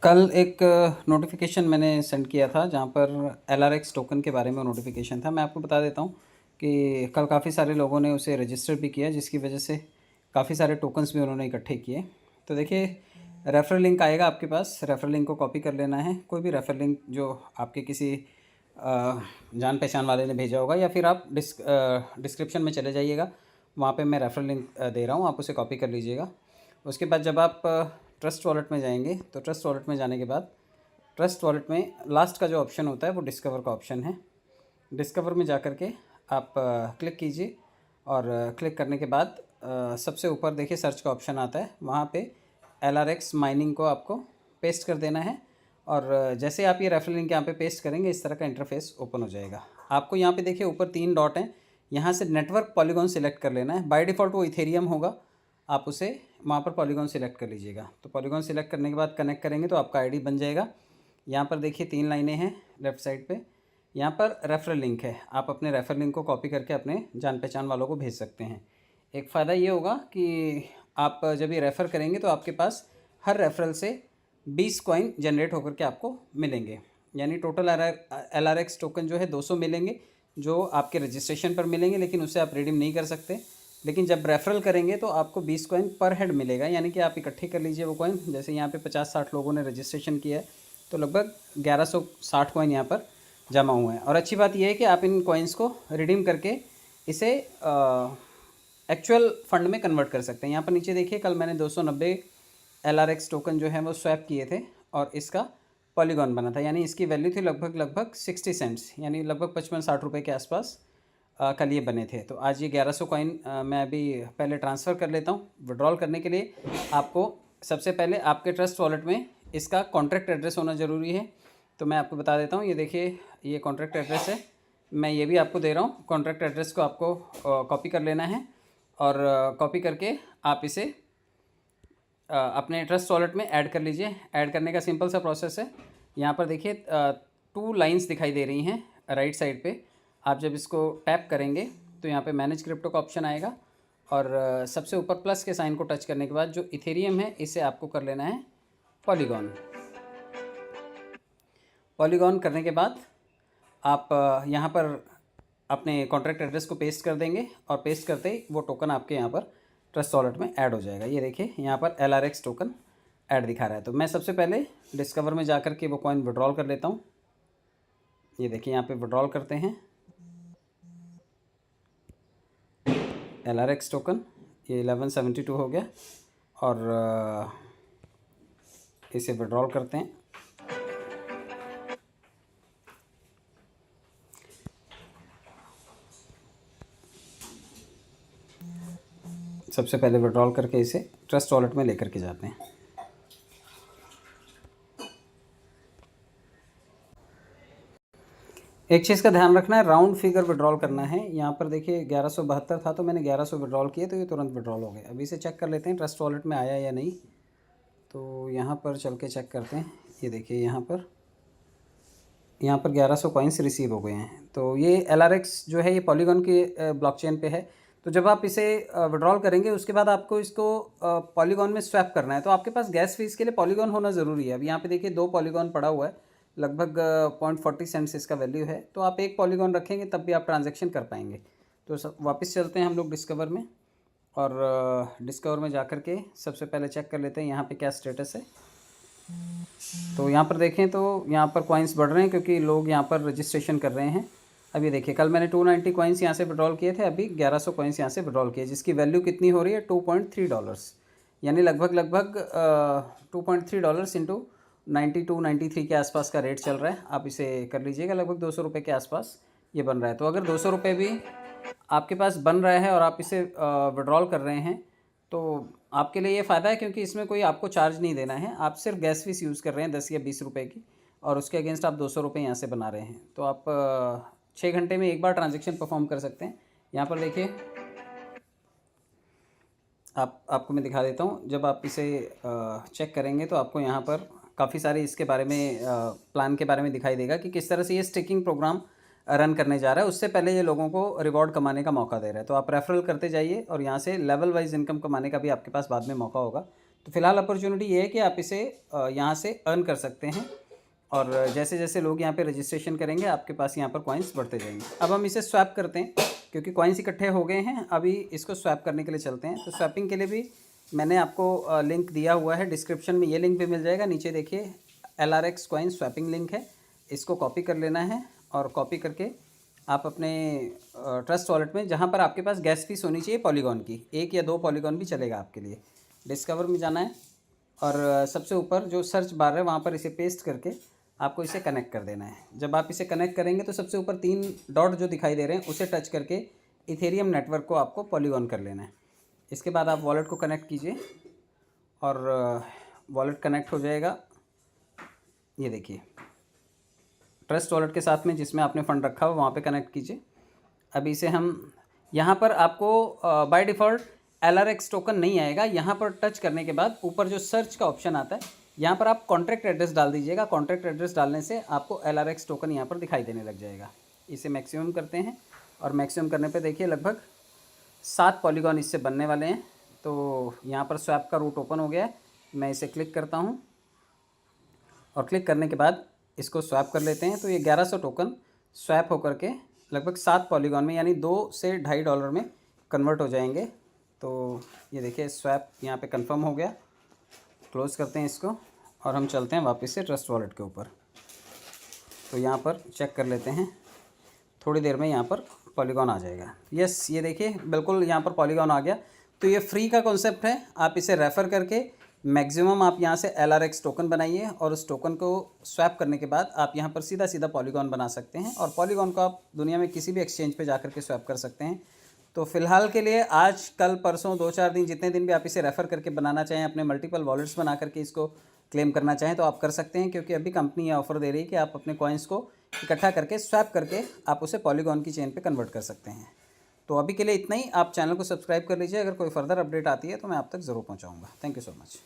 कल एक नोटिफिकेशन मैंने सेंड किया था जहाँ पर LRX टोकन के बारे में नोटिफिकेशन था। मैं आपको बता देता हूँ कि कल काफ़ी सारे लोगों ने उसे रजिस्टर भी किया, जिसकी वजह से काफ़ी सारे टोकन्स भी उन्होंने इकट्ठे किए। तो देखिए, रेफरल लिंक आएगा आपके पास। रेफरल लिंक को कॉपी कर लेना है। कोई भी रेफरल लिंक जो आपके किसी जान पहचान वाले ने भेजा होगा, या फिर आप डिस्क्रिप्शन में चले जाइएगा, वहाँ पे मैं रेफरल लिंक दे रहा हूँ, आप उसे कॉपी कर लीजिएगा। उसके बाद जब आप ट्रस्ट वॉलेट में जाएंगे तो ट्रस्ट वॉलेट में जाने के बाद ट्रस्ट वॉलेट में लास्ट का जो ऑप्शन होता है वो डिस्कवर का ऑप्शन है। डिस्कवर में जा कर के आप क्लिक कीजिए, और क्लिक करने के बाद सबसे ऊपर देखिए सर्च का ऑप्शन आता है, वहाँ पे LRX माइनिंग को आपको पेस्ट कर देना है। और जैसे आप ये रेफरल लिंक यहाँ पे पेस्ट करेंगे, इस तरह का इंटरफेस ओपन हो जाएगा। आपको यहाँ पे देखिए ऊपर 3 डॉट हैं, यहाँ से नेटवर्क पॉलीगॉन सिलेक्ट कर लेना है। बाय डिफ़ॉल्ट वो इथेरियम होगा, आप उसे वहाँ पर पॉलीगॉन सिलेक्ट कर लीजिएगा। तो पॉलीगॉन सिलेक्ट करने के बाद कनेक्ट करेंगे तो आपका आईडी बन जाएगा। यहाँ पर देखिए 3 लाइनें हैं लेफ़्ट साइड पे, यहाँ पर रेफरल लिंक है। आप अपने रेफरल लिंक को कॉपी करके अपने जान पहचान वालों को भेज सकते हैं। एक फ़ायदा ये होगा कि आप जब ये रेफ़र करेंगे तो आपके पास हर रेफरल से 20 कॉइन जनरेट होकर के आपको मिलेंगे। यानी टोटल LRX टोकन जो है 200 मिलेंगे, जो आपके रजिस्ट्रेशन पर मिलेंगे, लेकिन उससे आप रिडीम नहीं कर सकते। लेकिन जब रेफरल करेंगे तो आपको 20 कॉइन पर हेड मिलेगा, यानी कि आप इकट्ठे कर लीजिए वो कॉइन। जैसे यहाँ पे 50-60 लोगों ने रजिस्ट्रेशन किया है, तो लगभग 1160 कॉइन यहाँ पर जमा हुए हैं। और अच्छी बात यह है कि आप इन कॉइन्स को रिडीम करके इसे एक्चुअल फंड में कन्वर्ट कर सकते हैं। यहाँ पर नीचे देखिए, कल मैंने 290 LRX टोकन जो है वो स्वैप किए थे, और इसका पॉलीगॉन बना था। यानी इसकी वैल्यू थी लगभग 60 सेंट्स, यानी लगभग 55-60 रुपये के आसपास कल ये बने थे। तो आज ये 1100 कॉइन मैं अभी पहले ट्रांसफ़र कर लेता हूँ। विड्रॉल करने के लिए आपको सबसे पहले आपके ट्रस्ट वॉलेट में इसका कॉन्ट्रैक्ट एड्रेस होना ज़रूरी है। तो मैं आपको बता देता हूँ, ये देखिए ये कॉन्ट्रैक्ट एड्रेस है, मैं ये भी आपको दे रहा हूँ। कॉन्ट्रैक्ट एड्रेस को आपको कॉपी कर लेना है, और कॉपी करके आप इसे अपने ट्रस्ट वॉलेट में ऐड कर लीजिए। ऐड करने का सिंपल सा प्रोसेस है। यहाँ पर देखिए 2 लाइन्स दिखाई दे रही हैं राइट साइड पे। आप जब इसको टैप करेंगे तो यहाँ पे मैनेज क्रिप्टो का ऑप्शन आएगा, और सबसे ऊपर प्लस के साइन को टच करने के बाद जो इथेरियम है इसे आपको कर लेना है पॉलीगॉन। पॉलीगॉन करने के बाद आप यहाँ पर अपने कॉन्ट्रैक्ट एड्रेस को पेस्ट कर देंगे, और पेस्ट करते ही वो टोकन आपके यहाँ पर ट्रस्ट वॉलेट में ऐड हो जाएगा। ये देखिए यहाँ पर LRX टोकन ऐड दिखा रहा है। तो मैं सबसे पहले डिस्कवर में जा कर के वो कॉइन विड्रॉल कर लेता हूँ। ये देखिए यहाँ पे विड्रॉल करते हैं LRX टोकन, ये 1172 हो गया, और इसे विड्रॉल करते हैं। सबसे पहले विड्रॉल करके इसे ट्रस्ट वॉलेट में लेकर के जाते हैं। एक चीज़ का ध्यान रखना है, राउंड फिगर विड्रॉल करना है। यहाँ पर देखिए 1172 था, तो मैंने 1100 विड्रॉल किए, तो ये तुरंत विड्रॉल हो गए। अभी इसे चेक कर लेते हैं ट्रस्ट वॉलेट में आया या नहीं। तो यहाँ पर चल के चेक करते हैं। ये देखिए यहाँ पर 1100 कॉइन्स रिसीव हो गए हैं। तो ये LRX जो है ये पॉलीगॉन की ब्लॉकचेन पे है। तो जब आप इसे विड्रॉल करेंगे उसके बाद आपको इसको पॉलीगॉन में स्वैप करना है। तो आपके पास गैस फीस के लिए पॉलीगॉन होना ज़रूरी है। अब यहाँ पे देखिए 2 पॉलीगॉन पड़ा हुआ है, लगभग 0.40 सेंट्स इसका वैल्यू है। तो आप 1 पॉलीगॉन रखेंगे तब भी आप ट्रांजैक्शन कर पाएंगे। तो वापस चलते हैं हम लोग डिस्कवर में, और डिस्कवर में जा कर के सबसे पहले चेक कर लेते हैं यहाँ पे क्या स्टेटस है। तो यहाँ पर देखें तो यहाँ पर कॉइन्स बढ़ रहे हैं, क्योंकि लोग यहाँ पर रजिस्ट्रेशन कर रहे हैं। अभी देखिए कल मैंने 290 कॉइन्स यहाँ से विड्रॉल किए थे, अभी 1100 कॉइन्स यहाँ से विड्रॉल किए, जिसकी वैल्यू कितनी हो रही है $2.3, यानी लगभग $2.3 इंटू 92-93 के आसपास का रेट चल रहा है। आप इसे कर लीजिएगा, लगभग 200 रुपये के आसपास ये बन रहा है। तो अगर 200 रुपये भी आपके पास बन रहा है और आप इसे विड्रॉल कर रहे हैं, तो आपके लिए ये फ़ायदा है, क्योंकि इसमें कोई आपको चार्ज नहीं देना है। आप सिर्फ गैस फीस यूज़ कर रहे हैं 10 या 20 रुपये की, और उसके अगेंस्ट आप 200 रुपये यहाँ से बना रहे हैं। तो आप 6 घंटे में एक बार ट्रांजैक्शन परफॉर्म कर सकते हैं। यहाँ पर देखिए आपको मैं दिखा देता हूँ। जब आप इसे चेक करेंगे तो आपको यहाँ पर काफ़ी सारे इसके बारे में प्लान के बारे में दिखाई देगा कि किस तरह से ये स्टिकिंग प्रोग्राम रन करने जा रहा है। उससे पहले ये लोगों को रिवॉर्ड कमाने का मौका दे रहा है। तो आप रेफरल करते जाइए, और यहाँ से लेवल वाइज इनकम कमाने का भी आपके पास बाद में मौका होगा। तो फ़िलहाल अपॉर्चुनिटी ये है कि आप इसे यहाँ से अर्न कर सकते हैं, और जैसे जैसे लोग यहाँ पे रजिस्ट्रेशन करेंगे आपके पास यहाँ पर कॉइन्स बढ़ते जाएंगे। अब हम इसे स्वैप करते हैं, क्योंकि कॉइन्स इकट्ठे हो गए हैं। अभी इसको स्वैप करने के लिए चलते हैं। तो स्वैपिंग के लिए भी मैंने आपको लिंक दिया हुआ है डिस्क्रिप्शन में, ये लिंक भी मिल जाएगा। नीचे देखिए LRX कॉइन स्वैपिंग लिंक है, इसको कॉपी कर लेना है, और कॉपी करके आप अपने ट्रस्ट वॉलेट में, जहाँ पर आपके पास गैस फीस होनी चाहिए पॉलीगॉन की, 1 या 2 पॉलीगॉन भी चलेगा आपके लिए, डिस्कवर में जाना है, और सबसे ऊपर जो सर्च बार है वहाँ पर इसे पेस्ट करके आपको इसे कनेक्ट कर देना है। जब आप इसे कनेक्ट करेंगे तो सबसे ऊपर 3 डॉट जो दिखाई दे रहे हैं उसे टच करके इथेरियम नेटवर्क को आपको पॉलीगॉन कर लेना है। इसके बाद आप वॉलेट को कनेक्ट कीजिए, और वॉलेट कनेक्ट हो जाएगा। ये देखिए ट्रस्ट वॉलेट के साथ में जिसमें आपने फ़ंड रखा हो वहाँ पे कनेक्ट कीजिए। अभी इसे हम यहाँ पर आपको बाय डिफ़ॉल्ट LRX टोकन नहीं आएगा। यहाँ पर टच करने के बाद ऊपर जो सर्च का ऑप्शन आता है, यहाँ पर आप कॉन्ट्रैक्ट एड्रेस डाल दीजिएगा। कॉन्ट्रैक्ट एड्रेस डालने से आपको LRX टोकन यहाँ पर दिखाई देने लग जाएगा। इसे मैक्सिमम करते हैं, और मैक्सिमम करने पे देखिए लगभग 7 पॉलीगॉन इससे बनने वाले हैं। तो यहाँ पर स्वैप का रूट ओपन हो गया है। मैं इसे क्लिक करता हूँ, और क्लिक करने के बाद इसको स्वैप कर लेते हैं। तो ये 1100 टोकन स्वैप होकर के लगभग 7 पॉलीगॉन में, यानी $2 से $2.5 में कन्वर्ट हो जाएंगे। तो ये देखिए स्वैप यहाँ पे कंफर्म हो गया। क्लोज़ करते हैं इसको, और हम चलते हैं वापस से ट्रस्ट वॉलेट के ऊपर। तो यहाँ पर चेक कर लेते हैं, थोड़ी देर में यहाँ पर पॉलीगॉन आ जाएगा। यस, ये देखिए बिल्कुल यहाँ पर पॉलीगॉन आ गया। तो ये फ्री का कॉन्सेप्ट है, आप इसे रेफ़र करके मैक्सिमम आप यहाँ से LRX टोकन बनाइए, और उस टोकन को स्वैप करने के बाद आप यहाँ पर सीधा सीधा पॉलीगॉन बना सकते हैं, और पॉलीगॉन को आप दुनिया में किसी भी एक्सचेंज पे जा कर के स्वैप कर सकते हैं। तो फ़िलहाल के लिए आज, कल, परसों 2-4 दिन, जितने दिन भी आप इसे रेफ़र करके बनाना चाहें, अपने मल्टीपल वॉलेट्स बना करके इसको क्लेम करना चाहें तो आप कर सकते हैं, क्योंकि अभी कंपनी ये ऑफ़र दे रही है कि आप अपने कॉइन्स को इकट्ठा करके स्वैप करके आप उसे पॉलीगॉन की चेन पे कन्वर्ट कर सकते हैं। तो अभी के लिए इतना ही। आप चैनल को सब्सक्राइब कर लीजिए, अगर कोई फर्दर अपडेट आती है तो मैं आप तक ज़रूर पहुँचाऊँगा। Thank you so much.